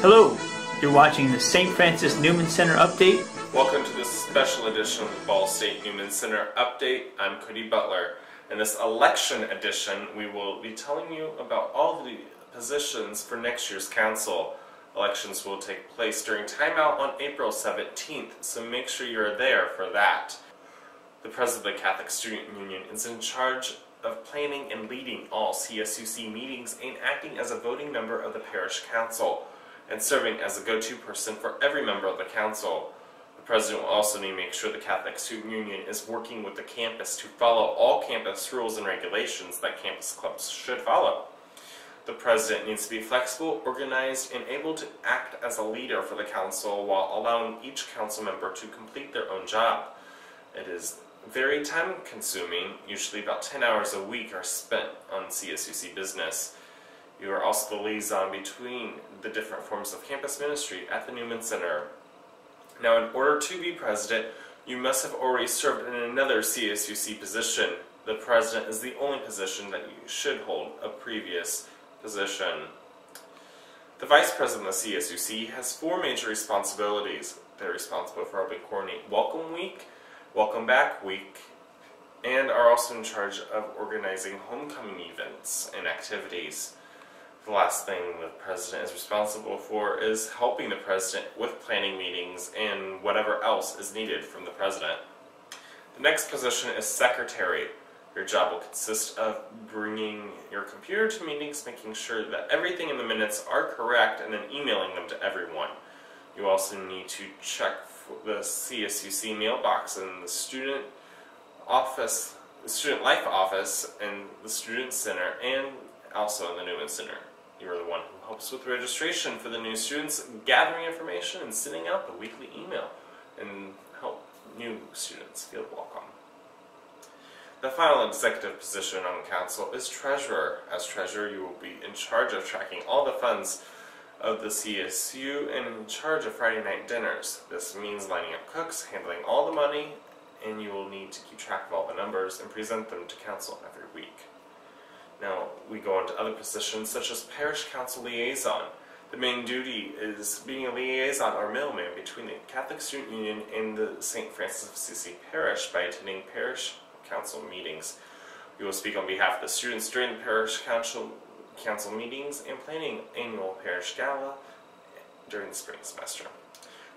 Hello, you're watching the St. Francis Newman Center Update. Welcome to this special edition of the Ball State Newman Center Update. I'm Cody Butler. In this election edition, we will be telling you about all the positions for next year's council. Elections will take place during timeout on April 17th, so make sure you're there for that. The President of the Catholic Student Union is in charge of planning and leading all CSUC meetings and acting as a voting member of the parish council and serving as a go-to person for every member of the council. The President will also need to make sure the Catholic Student Union is working with the campus to follow all campus rules and regulations that campus clubs should follow. The President needs to be flexible, organized, and able to act as a leader for the council while allowing each council member to complete their own job. It is very time-consuming. Usually about 10 hours a week are spent on CSUC business. You are also the liaison between the different forms of campus ministry at the Newman Center. Now, in order to be president, you must have already served in another CSUC position. The president is the only position that you should hold a previous position. The vice president of the CSUC has 4 major responsibilities. They're responsible for helping coordinate Welcome Week, Welcome Back Week, and are also in charge of organizing homecoming events and activities. The last thing the president is responsible for is helping the president with planning meetings and whatever else is needed from the president. The next position is secretary. Your job will consist of bringing your computer to meetings, making sure that everything in the minutes are correct, and then emailing them to everyone. You also need to check the CSUC mailbox and the student office, the student life office, and the student center, and also in the Newman Center. You are the one who helps with registration for the new students, gathering information, and sending out the weekly email, and help new students feel welcome. The final executive position on council is treasurer. As treasurer, you will be in charge of tracking all the funds of the CSU and in charge of Friday night dinners. This means lining up cooks, handling all the money, and you will need to keep track of all the numbers and present them to council every week. Now we go on to other positions such as parish council liaison. The main duty is being a liaison or middleman between the Catholic Student Union and the St. Francis of Assisi Parish by attending parish council meetings. You will speak on behalf of the students during the parish council meetings and planning annual parish gala during the spring semester.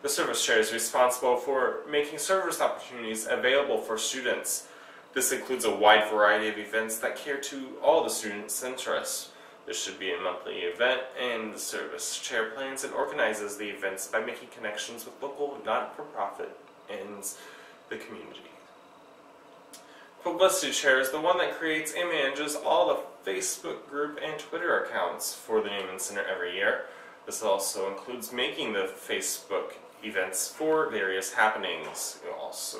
The service chair is responsible for making service opportunities available for students. This includes a wide variety of events that cater to all the students' interests. There should be a monthly event, and the service chair plans and organizes the events by making connections with local not-for-profit and the community. Publicity chair is the one that creates and manages all the Facebook group and Twitter accounts for the Newman Center every year. This also includes making the Facebook events for various happenings. You'll also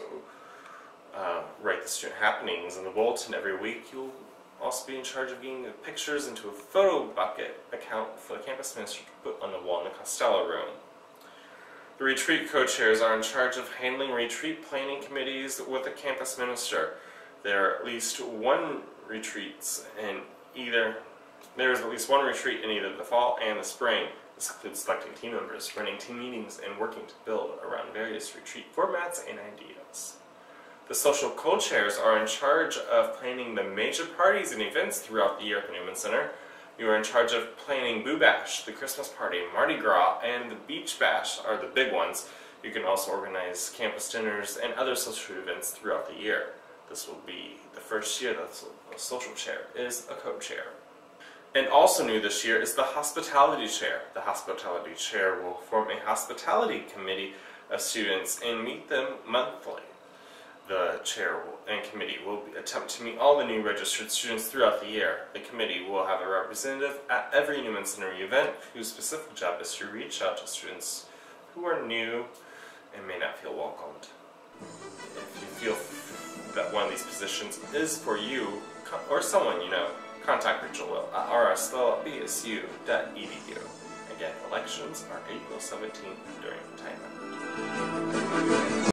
write the student happenings in the bulletin every week. You'll also be in charge of getting the pictures into a photo bucket account for the campus minister to put on the wall in the Costello room. The retreat co-chairs are in charge of handling retreat planning committees with the campus minister. There is at least one retreat in either the fall and the spring. This includes selecting team members, running team meetings, and working to build around various retreat formats and ideas. The social co-chairs are in charge of planning the major parties and events throughout the year at the Newman Center. You are in charge of planning Boo Bash, the Christmas party, Mardi Gras, and the Beach Bash are the big ones. You can also organize campus dinners and other social events throughout the year. This will be the first year that the social chair is a co-chair. And also new this year is the hospitality chair. The hospitality chair will form a hospitality committee of students and meet them monthly. The chair and committee will attempt to meet all the new registered students throughout the year. The committee will have a representative at every Newman Center event whose specific job is to reach out to students who are new and may not feel welcomed. If you feel that one of these positions is for you or someone you know, contact Rachel Will at rs.bsu.edu. Again, elections are April 17th during timeout.